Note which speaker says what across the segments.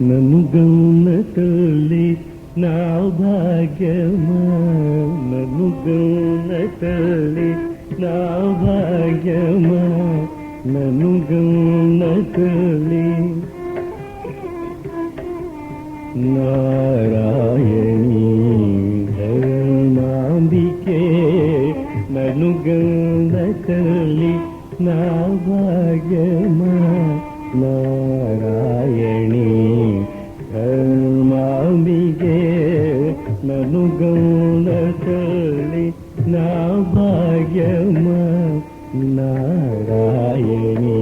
Speaker 1: నన్ను గౌన తల్లి నా భాగ్యమా, నన్ను గౌన తల్లి నా భాగ్యమా, నన్ను గౌన తల్లి నారాయణీ ధర్మాంబికే, నన్ను గౌన తల్లి నా భాగ్యమా, నారాయణీ ధర్మాంబికే, నన్ను గౌన తల్లి నా భాగ్యమా, నారాయణీ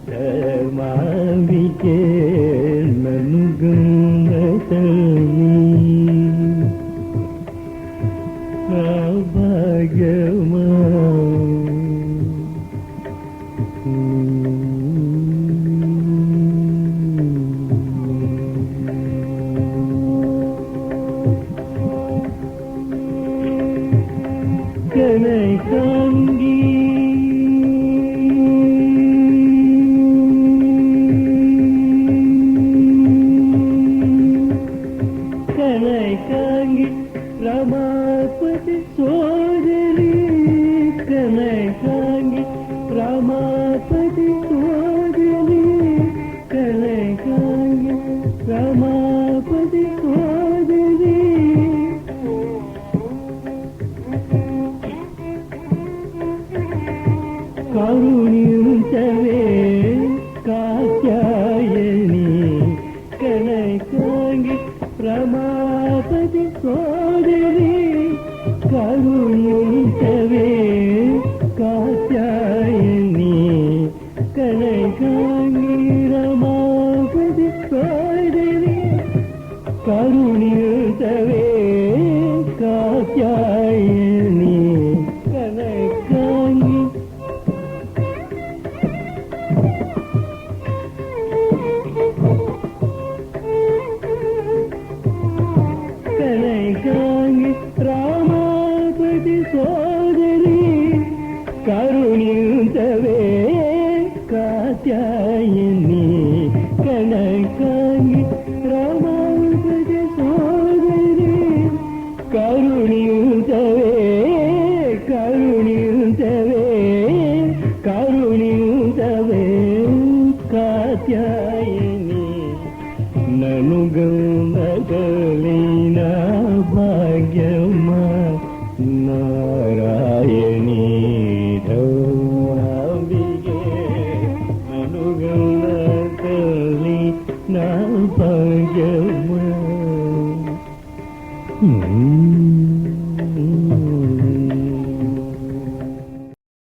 Speaker 1: ధర్మాంబికే, నన్ను గౌన తల్లి నా భాగ్యమా. కనకాంగి కనకాంగి రమాపతి సోదరి, కనకాంగి రమాపతి సోదరి, కనకాంగి రమాపతి సోదరి, కరుణించవే కాత్యాయని, కనకాంగి రమాపతి సోదరి, కరుణించవే కాత్యాయని, కనకాంగి రమాపతి సోదరి, కరుణించవే కాత్యాయని, కనకాంగి కనకాంగి రామాపతి సోదరి, కరుణించవే కాత్యాయని, కనకాంగి రామాపతి సోదరి, కరుణించవే కరుణించవే కరుణించవే కాత్యాయని, నన్ను గౌన తల్లి నా భాగ్యమా, నారాయణీ ధర్మాంబికే, నన్ను గౌన తల్లి నా భాగ్యమా.